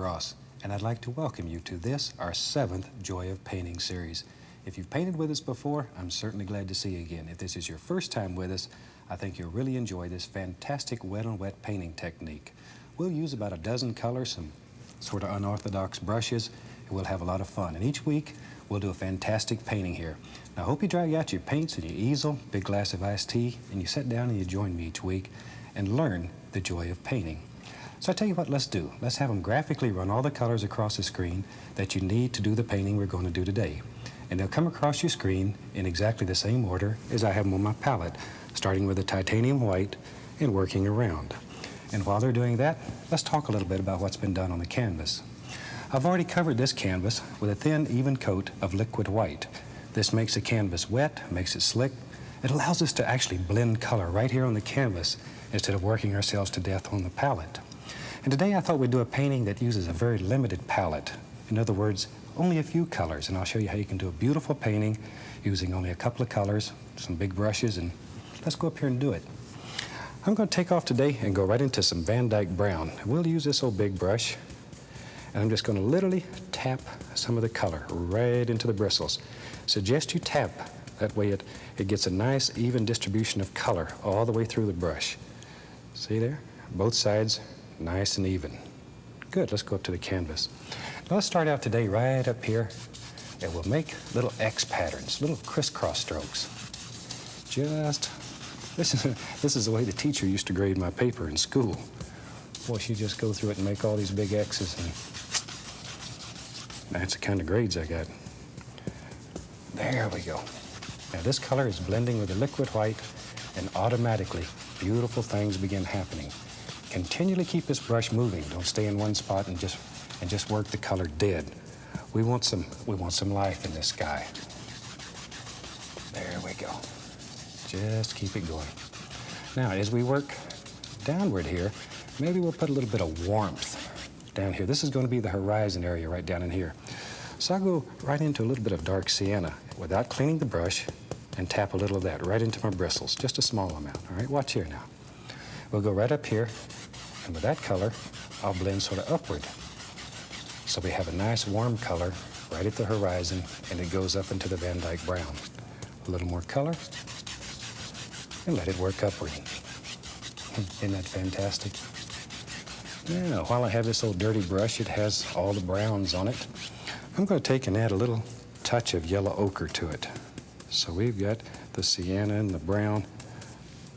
Ross, and I'd like to welcome you to this, our 7th Joy of Painting series. If you've painted with us before, I'm certainly glad to see you again. If this is your first time with us, I think you'll really enjoy this fantastic wet-on-wet painting technique. We'll use about a dozen colors, some sort of unorthodox brushes, and we'll have a lot of fun. And each week, we'll do a fantastic painting here. Now, I hope you drag out your paints and your easel, big glass of iced tea, and you sit down and you join me each week and learn the joy of painting. So I tell you what, let's do. Let's have them graphically run all the colors across the screen that you need to do the painting we're going to do today. And they'll come across your screen in exactly the same order as I have them on my palette, starting with the titanium white and working around. And while they're doing that, let's talk a little bit about what's been done on the canvas. I've already covered this canvas with a thin, even coat of liquid white. This makes the canvas wet, makes it slick. It allows us to actually blend color right here on the canvas instead of working ourselves to death on the palette. And today I thought we'd do a painting that uses a very limited palette. In other words, only a few colors, and I'll show you how you can do a beautiful painting using only a couple of colors, some big brushes, and let's go up here and do it. I'm going to take off today and go right into some Van Dyke brown. We'll use this old big brush, and I'm just going to literally tap some of the color right into the bristles. Suggest you tap, that way it gets a nice even distribution of color all the way through the brush. See there? Both sides nice and even. Good, let's go up to the canvas. Now let's start out today right up here, and we'll make little X patterns, little crisscross strokes. This is the way the teacher used to grade my paper in school. Boy, she'd just go through it and make all these big X's, and that's the kind of grades I got. There we go. Now this color is blending with the liquid white, and automatically beautiful things begin happening. Continually keep this brush moving. Don't stay in one spot and just work the color dead. We want some life in this sky. There we go. Just keep it going. Now, as we work downward here, maybe we'll put a little bit of warmth down here. This is going to be the horizon area right down in here. So I'll go right into a little bit of dark sienna without cleaning the brush and tap a little of that right into my bristles, just a small amount. All right, watch here now. We'll go right up here, and with that color, I'll blend sort of upward. So we have a nice warm color right at the horizon, and it goes up into the Van Dyke brown. A little more color, and let it work upward. Isn't that fantastic? Now, while I have this old dirty brush, it has all the browns on it. I'm going to take and add a little touch of yellow ochre to it. So we've got the sienna and the brown.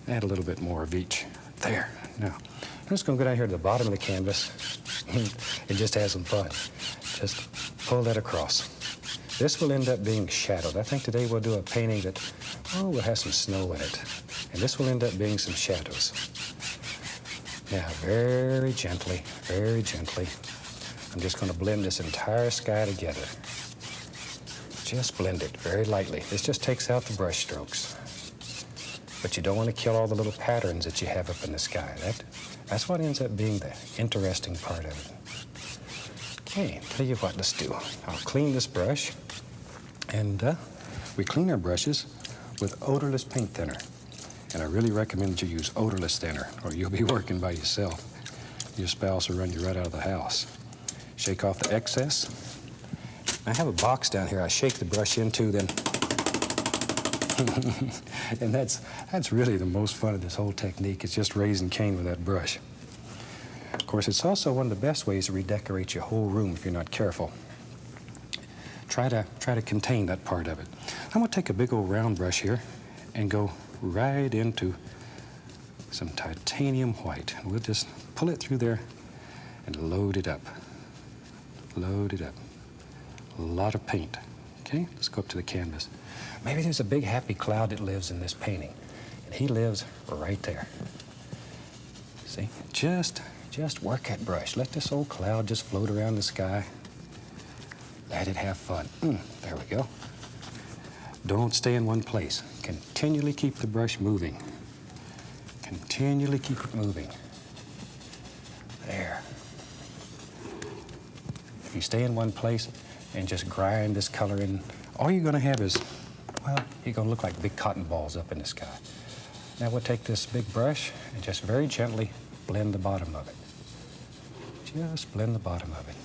Add a little bit more of each. There. Now, I'm just going to go down here to the bottom of the canvas and just have some fun. Just pull that across. This will end up being shadowed. I think today we'll do a painting that, will have some snow in it. And this will end up being some shadows. Now, very gently, I'm just going to blend this entire sky together. Just blend it very lightly. This just takes out the brush strokes. But you don't want to kill all the little patterns that you have up in the sky. That's what ends up being the interesting part of it. Okay, tell you what, let's do. I'll clean this brush, and we clean our brushes with odorless paint thinner. And I really recommend that you use odorless thinner, or you'll be working by yourself. Your spouse will run you right out of the house. Shake off the excess. I have a box down here I shake the brush into, then and that's really the most fun of this whole technique. It's just raising Cain with that brush. Of course, it's also one of the best ways to redecorate your whole room if you're not careful. Try to contain that part of it. I'm going to take a big old round brush here and go right into some titanium white. And we'll just pull it through there and load it up. Load it up. A lot of paint. Okay, let's go up to the canvas. Maybe there's a big happy cloud that lives in this painting, and he lives right there. See, just work that brush. Let this old cloud just float around the sky. Let it have fun. There we go. Don't stay in one place. Continually keep the brush moving. Continually keep it moving. There. If you stay in one place and just grind this color in, all you're going to have is, you're going to look like big cotton balls up in the sky. Now we'll take this big brush and just very gently blend the bottom of it. just blend the bottom of it.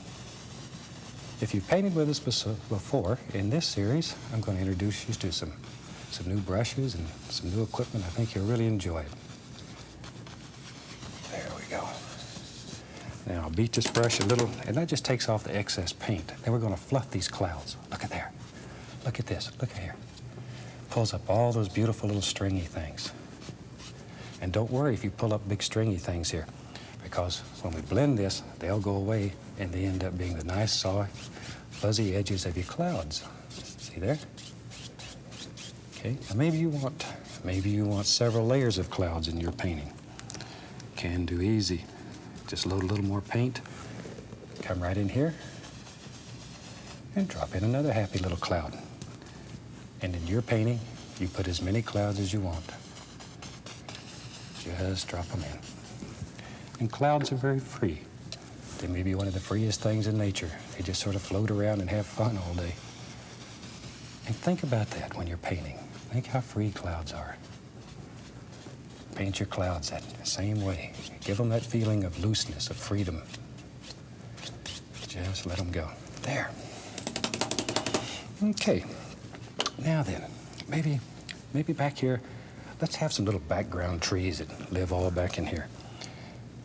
If you've painted with us before, in this series, I'm going to introduce you to some new brushes and some new equipment. I think you'll really enjoy it. There we go. Now I'll beat this brush a little, and that just takes off the excess paint. Then we're going to fluff these clouds. Look at there. Look at this. Look at here. Pulls up all those beautiful little stringy things. And don't worry if you pull up big stringy things here, because when we blend this, they'll go away and they end up being the nice, soft, fuzzy edges of your clouds. See there? Okay, now maybe you want several layers of clouds in your painting. Can do easy. Just load a little more paint, come right in here, and drop in another happy little cloud. And in your painting, you put as many clouds as you want. Just drop them in. And clouds are very free. They may be one of the freest things in nature. They just sort of float around and have fun all day. And think about that when you're painting. Think how free clouds are. Paint your clouds that same way. Give them that feeling of looseness, of freedom. Just let them go. There. Okay. Now then, maybe back here, let's have some little background trees that live all back in here.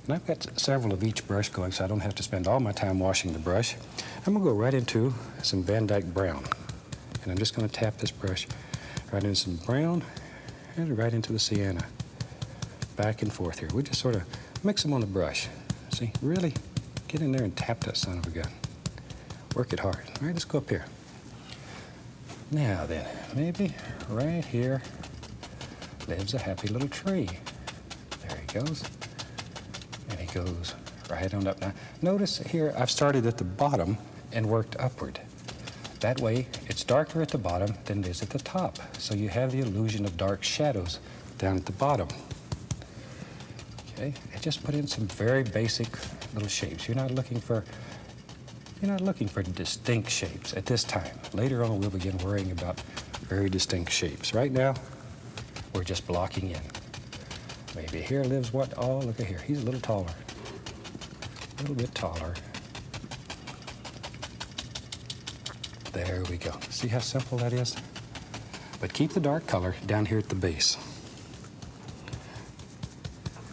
And I've got several of each brush going, so I don't have to spend all my time washing the brush. I'm going to go right into some Van Dyke brown. And I'm just going to tap this brush right into some brown and right into the sienna. Back and forth here. We just sort of mix them on the brush. See, really get in there and tap that son of a gun. Work it hard. All right, let's go up here. Now then, maybe right here lives a happy little tree. There he goes. And he goes right on up. Now, notice here I've started at the bottom and worked upward. That way, it's darker at the bottom than it is at the top. So you have the illusion of dark shadows down at the bottom. Okay, and just put in some very basic little shapes. You're not looking for distinct shapes at this time. Later on, we'll begin worrying about very distinct shapes. Right now, we're just blocking in. Maybe here lives what? Oh, look at here. He's a little taller. A little bit taller. There we go. See how simple that is? But keep the dark color down here at the base.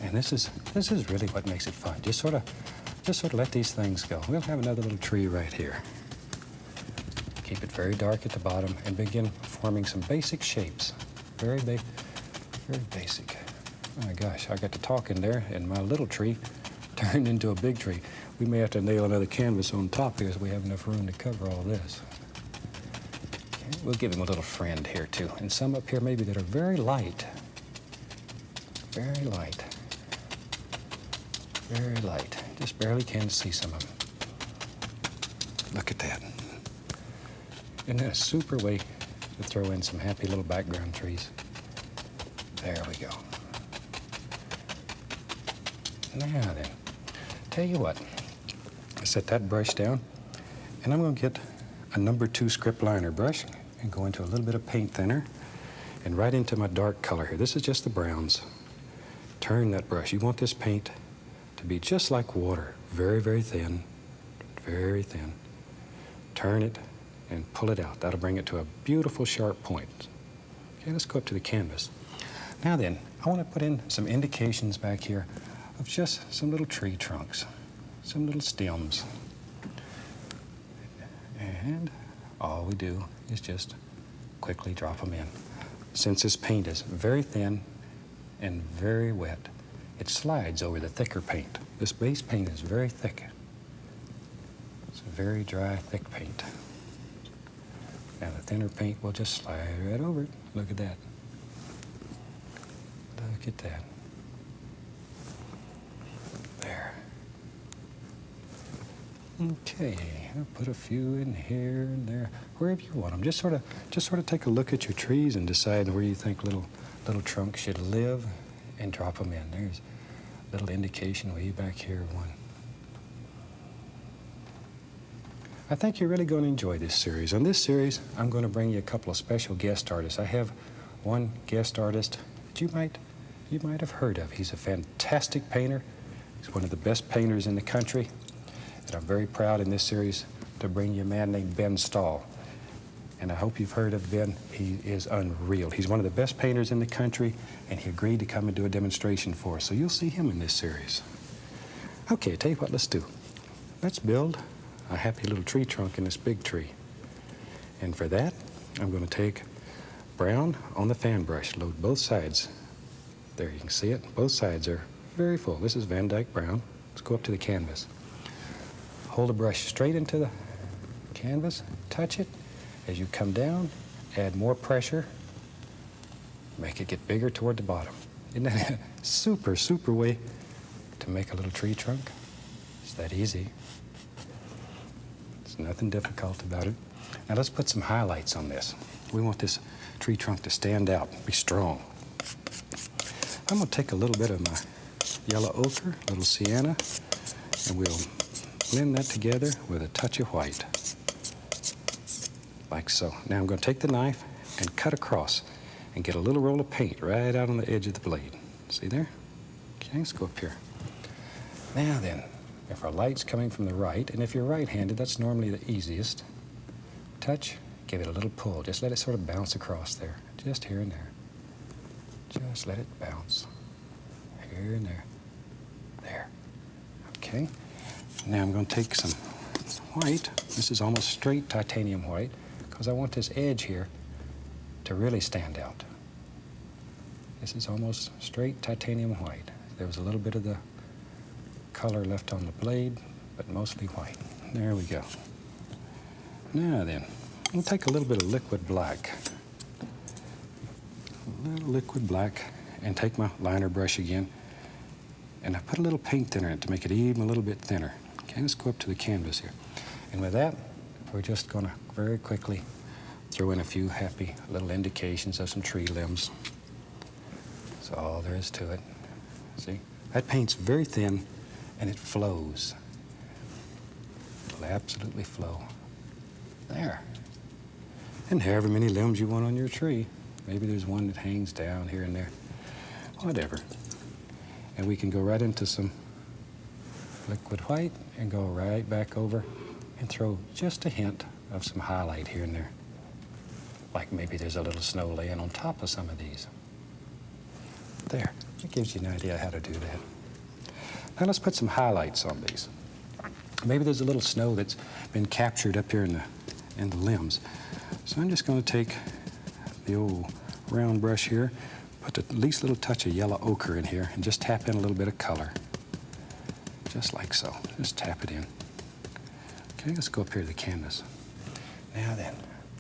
And this is really what makes it fun. Just sort of let these things go. We'll have another little tree right here. Keep it very dark at the bottom and begin forming some basic shapes. Very basic. Oh my gosh, I got to talking there, and my little tree turned into a big tree. We may have to nail another canvas on top because we have enough room to cover all this. Okay, we'll give him a little friend here too, and some up here maybe that are very light. Very light. Very light. Just barely can see some of them. Look at that. Isn't that a super way to throw in some happy little background trees? There we go. Now then, tell you what, I set that brush down, and I'm going to get a number 2 script liner brush and go into a little bit of paint thinner and right into my dark color here. This is just the browns. Turn that brush. You want this paint to be just like water, very, very thin, very thin. Turn it and pull it out. That'll bring it to a beautiful sharp point. Okay, let's go up to the canvas. Now then, I want to put in some indications back here of just some little tree trunks, some little stems. And all we do is just quickly drop them in. Since this paint is very thin and very wet, it slides over the thicker paint. This base paint is very thick. It's a very dry, thick paint. Now the thinner paint will just slide right over it. Look at that. Look at that. There. Okay, I'll put a few in here and there, wherever you want them. Just sort of take a look at your trees and decide where you think little trunks should live, and drop them in. There's a little indication way back here. One. I think you're really going to enjoy this series. On this series, I'm going to bring you a couple of special guest artists. I have one guest artist that you might have heard of. He's a fantastic painter. He's one of the best painters in the country. that I'm very proud in this series to bring you a man named Ben Stahl. And I hope you've heard of Ben. He is unreal. He's one of the best painters in the country, and he agreed to come and do a demonstration for us. So you'll see him in this series. Okay, tell you what, let's do. Let's build a happy little tree trunk in this big tree. And for that, I'm going to take brown on the fan brush, load both sides. There, you can see it. Both sides are very full. This is Van Dyke brown. Let's go up to the canvas. Hold the brush straight into the canvas, touch it. As you come down, add more pressure. Make it get bigger toward the bottom. Isn't that a super, super way to make a little tree trunk? It's that easy. There's nothing difficult about it. Now let's put some highlights on this. We want this tree trunk to stand out, be strong. I'm going to take a little bit of my yellow ochre, a little sienna, and we'll blend that together with a touch of white, like so. Now I'm going to take the knife and cut across and get a little roll of paint right out on the edge of the blade. See there? Okay, let's go up here. Now then, if our light's coming from the right, and if you're right-handed, that's normally the easiest. Touch, give it a little pull. Just let it sort of bounce across there, just here and there. Just let it bounce, here and there. There. Okay. Now I'm going to take some white. This is almost straight titanium white, because I want this edge here to really stand out. This is almost straight titanium white. There was a little bit of the color left on the blade, but mostly white. There we go. Now then, we'll take a little bit of liquid black. A little liquid black, and take my liner brush again, and I put a little paint thinner in it to make it even a little bit thinner. Okay, let's go up to the canvas here. And with that, we're just going to very quickly throw in a few happy little indications of some tree limbs. That's all there is to it. See? That paint's very thin, and it flows. It'll absolutely flow. There. And however many limbs you want on your tree. Maybe there's one that hangs down here and there. Whatever. And we can go right into some liquid white and go right back over and throw just a hint of some highlight here and there. Like maybe there's a little snow laying on top of some of these. There. That gives you an idea how to do that. Now let's put some highlights on these. Maybe there's a little snow that's been captured up here in the limbs. So I'm just going to take the old round brush here, put the least little touch of yellow ochre in here, and just tap in a little bit of color. Just like so. Just tap it in. Okay, let's go up here to the canvas. Now then,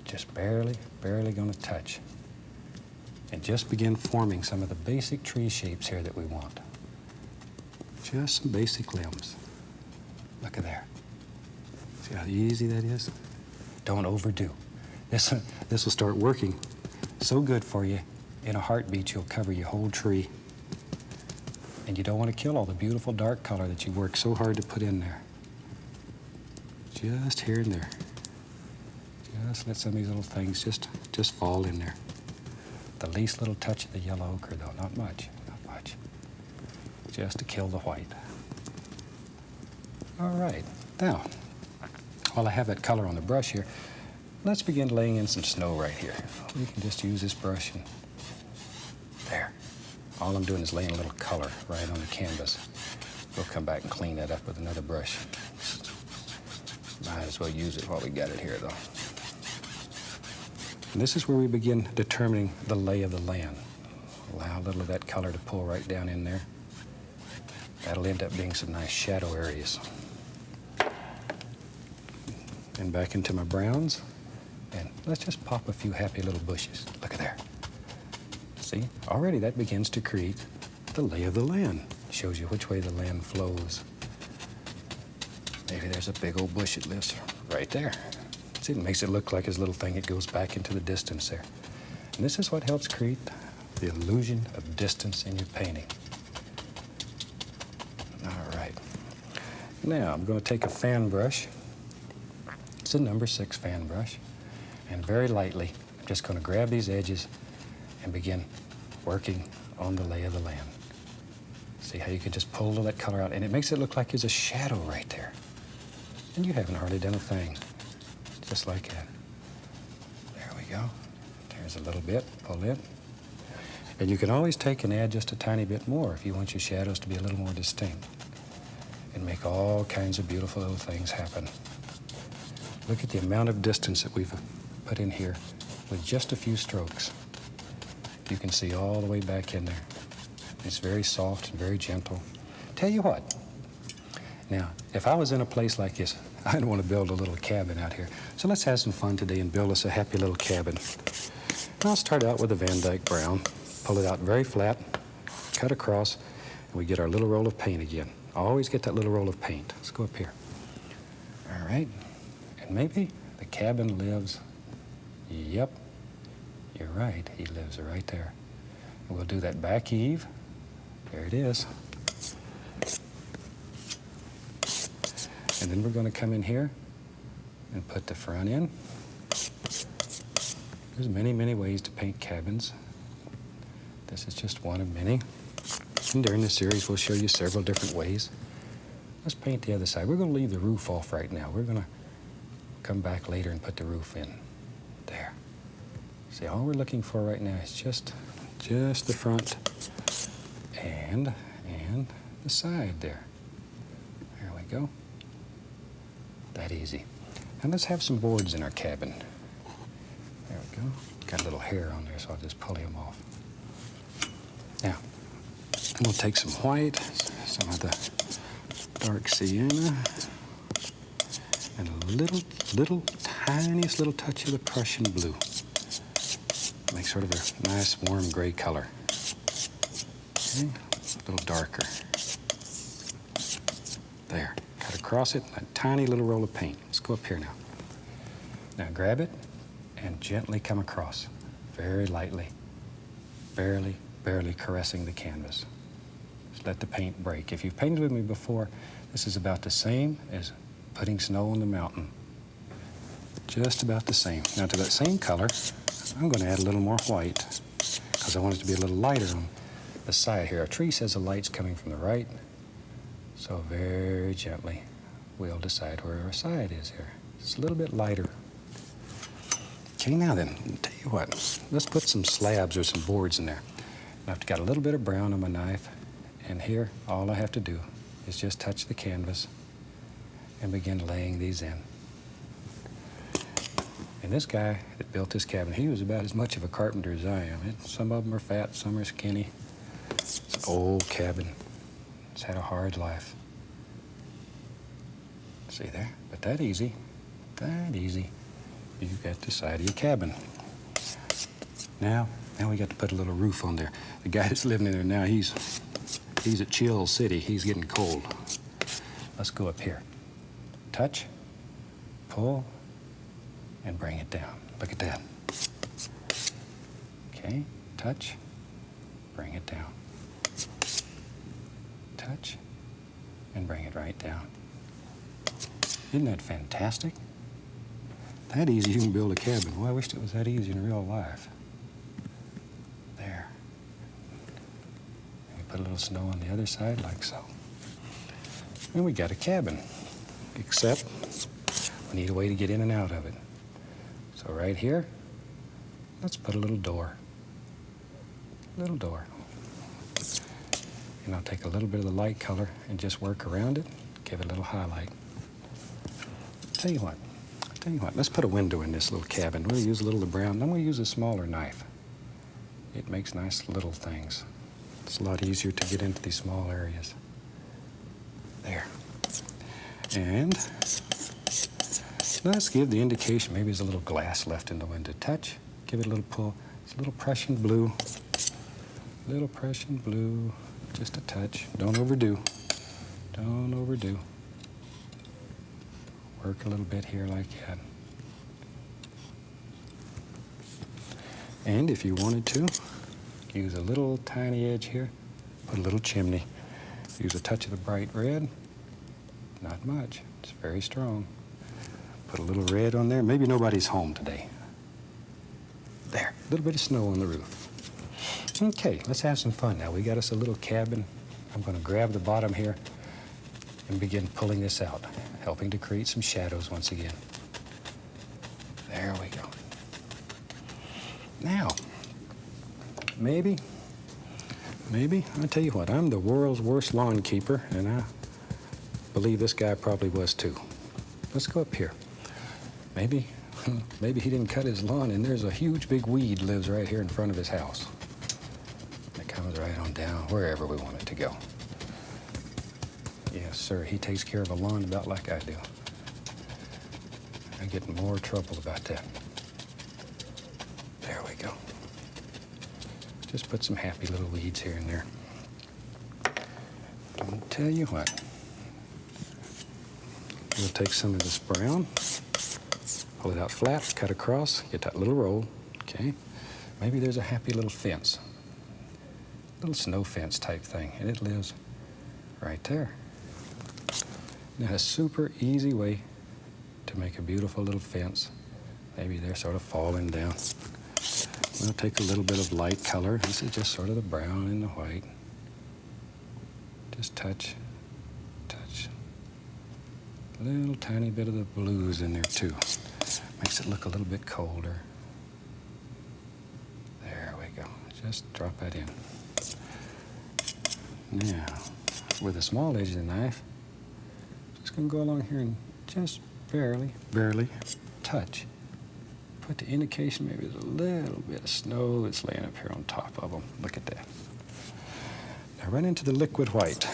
just barely going to touch. And just begin forming some of the basic tree shapes here that we want. Just some basic limbs. Look at there. See how easy that is? Don't overdo. This will start working so good for you. In a heartbeat, you'll cover your whole tree. And you don't want to kill all the beautiful dark color that you worked so hard to put in there. Just here and there. Just let some of these little things just fall in there. The least little touch of the yellow ochre, though. Not much. Not much. Just to kill the white. All right. Now, while I have that color on the brush here, let's begin laying in some snow right here. We can just use this brush and there. All I'm doing is laying a little color right on the canvas. We'll come back and clean that up with another brush. Might as well use it while we got it here, though. And this is where we begin determining the lay of the land. Allow a little of that color to pull right down in there. That'll end up being some nice shadow areas. And back into my browns. And let's just pop a few happy little bushes. Look at there. See, already that begins to create the lay of the land. Shows you which way the land flows. Maybe there's a big old bush that lives right there. See, it makes it look like his little thing. It goes back into the distance there. And this is what helps create the illusion of distance in your painting. All right. Now, I'm going to take a fan brush. It's a number 6 fan brush. And very lightly, I'm just going to grab these edges and begin working on the lay of the land. See how you can just pull all that color out, and it makes it look like there's a shadow right there. and you haven't hardly done a thing. Just like that. There we go. There's a little bit, pull it. And you can always take and add just a tiny bit more if you want your shadows to be a little more distinct and make all kinds of beautiful little things happen. Look at the amount of distance that we've put in here with just a few strokes. You can see all the way back in there. It's very soft and very gentle. Tell you what, now, if I was in a place like this, I'd want to build a little cabin out here. So let's have some fun today and build us a happy little cabin. And I'll start out with a Van Dyke brown, pull it out very flat, cut across, and we get our little roll of paint again. Always get that little roll of paint. Let's go up here. All right, and maybe the cabin lives, yep, you're right, he lives right there. And we'll do that back eave. There it is. And then we're going to come in here and put the front in. There's many, many ways to paint cabins. This is just one of many. And during the series, we'll show you several different ways. Let's paint the other side. We're going to leave the roof off right now. We're going to come back later and put the roof in. There. See, all we're looking for right now is just the front and the side there. There we go. That easy. And let's have some boards in our cabin. There we go. Got a little hair on there, so I'll just pull him off. Now, and we'll take some white, some of the dark sienna, and a little, tiniest little touch of the Prussian blue. Make sort of a nice, warm gray color. Okay, a little darker. There. Cut across it, a tiny little roll of paint. Let's go up here now. Now grab it and gently come across, very lightly, barely caressing the canvas. Just let the paint break. If you've painted with me before, this is about the same as putting snow on the mountain. Just about the same. Now to that same color, I'm going to add a little more white because I want it to be a little lighter on the side here. Our tree says the light's coming from the right. So very gently, we'll decide where our side is here. It's a little bit lighter. Okay, now then, I'll tell you what, let's put some slabs or some boards in there. I've got a little bit of brown on my knife, and here, all I have to do is just touch the canvas and begin laying these in. And this guy that built this cabin, he was about as much of a carpenter as I am. Some of them are fat, some are skinny. It's an old cabin. It's had a hard life. See there? But that easy. You got the side of your cabin. Now we got to put a little roof on there. The guy that's living in there now, he's at Chill City. He's getting cold. Let's go up here. Touch, pull, and bring it down. Look at that. Okay, touch, bring it down. Touch, and bring it right down. Isn't that fantastic? That easy, you can build a cabin. Well, I wished it was that easy in real life. There. And we put a little snow on the other side, like so. And we got a cabin, except we need a way to get in and out of it. So right here, let's put a little door. Little door. And I'll take a little bit of the light color and just work around it, give it a little highlight. Tell you what, let's put a window in this little cabin. We'll use a little of the brown. I'm going to use a smaller knife. It makes nice little things. It's a lot easier to get into these small areas. There. And let's give the indication, maybe there's a little glass left in the window. Touch, give it a little pull. It's a little Prussian blue. Little Prussian blue, just a touch. Don't overdo. Don't overdo. Work a little bit here like that. And if you wanted to, use a little tiny edge here, put a little chimney. Use a touch of the bright red. Not much, it's very strong. Put a little red on there. Maybe nobody's home today. There, a little bit of snow on the roof. Okay, let's have some fun now. We got us a little cabin. I'm going to grab the bottom here and begin pulling this out. helping to create some shadows once again. There we go. Now, maybe, I'll tell you what, I'm the world's worst lawn keeper, and I believe this guy probably was too. Let's go up here. Maybe he didn't cut his lawn, and there's a huge big weed lives right here in front of his house. It comes right on down wherever we want it to go. Yes, sir, he takes care of a lawn about like I do. I get in more trouble about that. There we go. Just put some happy little weeds here and there. I'll tell you what. We'll take some of this brown, pull it out flat, cut across, get that little roll, okay? Maybe there's a happy little fence, little snow fence type thing, and it lives right there. Now, a super easy way to make a beautiful little fence. Maybe they're sort of falling down. We'll take a little bit of light color. This is just sort of the brown and the white. Just touch. A little tiny bit of the blues in there too. Makes it look a little bit colder. There we go. Just drop that in. Now, with the small edge of the knife, just gonna go along here and just barely touch. Put the indication maybe there's a little bit of snow that's laying up here on top of them. Look at that. Now run into the liquid white,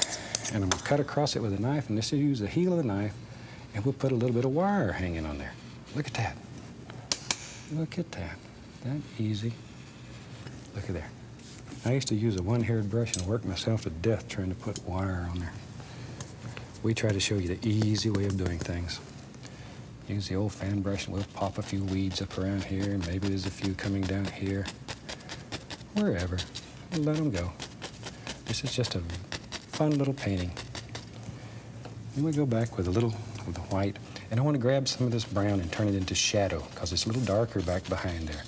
and I'm gonna cut across it with a knife, and this is use the heel of the knife, and we'll put a little bit of wire hanging on there. Look at that. Look at that. That easy. Look at there. I used to use a one-haired brush and work myself to death trying to put wire on there. We try to show you the easy way of doing things. Use the old fan brush and we'll pop a few weeds up around here, and maybe there's a few coming down here. Wherever. We'll let them go. This is just a fun little painting. Then we go back with a little of the white, and I want to grab some of this brown and turn it into shadow because it's a little darker back behind there.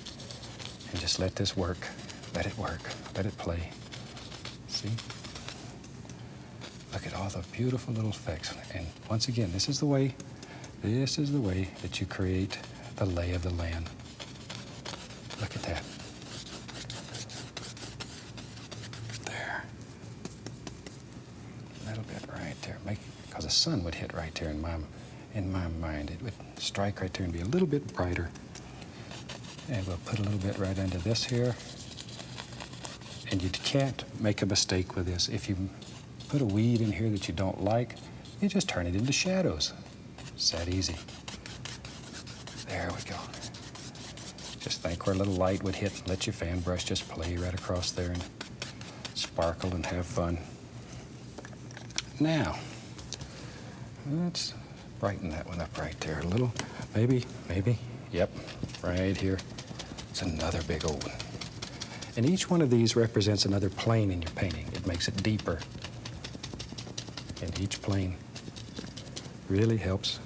And just let this work. Let it work. Let it play. See? Look at all the beautiful little effects. And once again, this is the way that you create the lay of the land. Look at that. There. A little bit right there. Because the sun would hit right there in my mind. It would strike right there and be a little bit brighter. And we'll put a little bit right under this here. And you can't make a mistake with this. If you put a weed in here that you don't like, you just turn it into shadows. It's that easy. There we go. Just think where a little light would hit. Let your fan brush just play right across there and sparkle and have fun. Now, let's brighten that one up right there a little. Maybe, yep, right here. It's another big old one. And each one of these represents another plane in your painting. It makes it deeper. And each plane really helps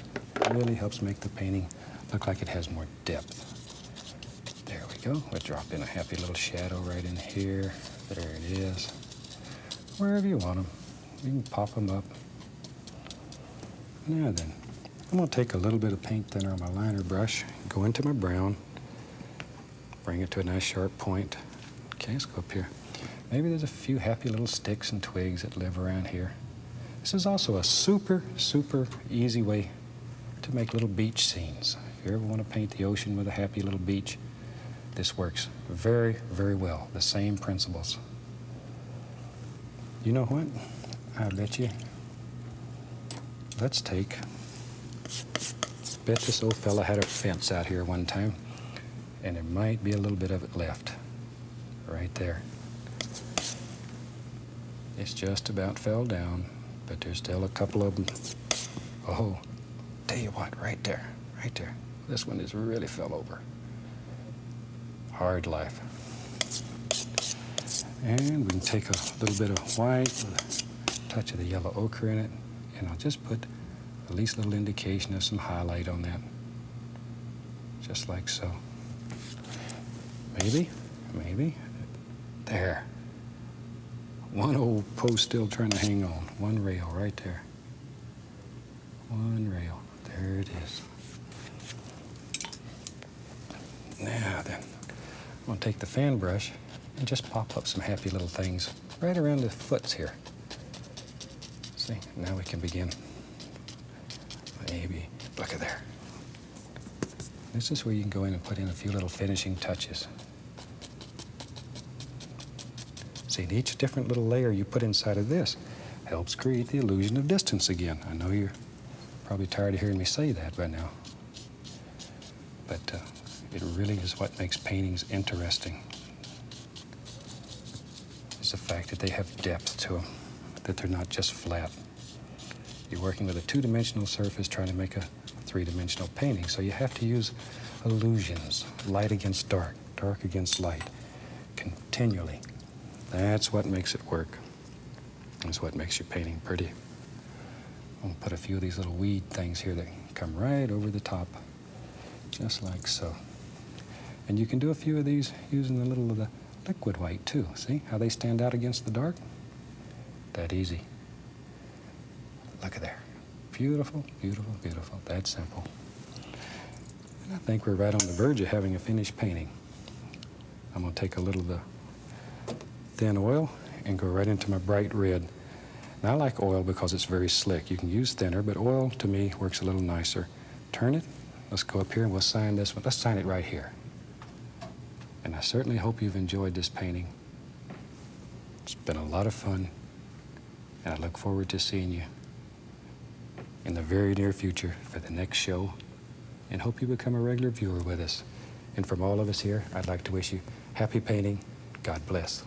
make the painting look like it has more depth. There we go. We'll drop in a happy little shadow right in here. There it is. Wherever you want them. You can pop them up. Now then, I'm going to take a little bit of paint thinner on my liner brush, go into my brown, bring it to a nice sharp point. Okay, let's go up here. Maybe there's a few happy little sticks and twigs that live around here. This is also a super easy way to make little beach scenes. If you ever want to paint the ocean with a happy little beach, this works very well. The same principles. You know what? I bet you. Let's bet this old fella had a fence out here one time, and there might be a little bit of it left. Right there. It's just about fell down, but there's still a couple of them. Oh, tell you what, right there. This one is really fell over. Hard life. And we can take a little bit of white with a touch of the yellow ochre in it, and I'll just put at least a little indication of some highlight on that. Just like so. Maybe. There. One old post still trying to hang on. One rail right there. One rail. There it is. Now then, I'm going to take the fan brush and just pop up some happy little things right around the foots here. See, now we can begin. Maybe, look at there. This is where you can go in and put in a few little finishing touches. See, each different little layer you put inside of this helps create the illusion of distance again. I know you're probably tired of hearing me say that by now, but it really is what makes paintings interesting. It's the fact that they have depth to them, that they're not just flat. You're working with a two-dimensional surface trying to make a three-dimensional painting, so you have to use illusions, light against dark, dark against light, continually. That's what makes it work. That's what makes your painting pretty. I'm going to put a few of these little weed things here that come right over the top, just like so. And you can do a few of these using a little of the liquid white too. See how they stand out against the dark? That easy. Look at there. Beautiful, beautiful, beautiful. That simple. And I think we're right on the verge of having a finished painting. I'm going to take a little of the thin oil and go right into my bright red. Now I like oil because it's very slick. You can use thinner, but oil to me works a little nicer. Turn it. Let's go up here and we'll sign this one. Let's sign it right here. And I certainly hope you've enjoyed this painting. It's been a lot of fun, and I look forward to seeing you in the very near future for the next show, and hope you become a regular viewer with us. And from all of us here, I'd like to wish you happy painting. God bless.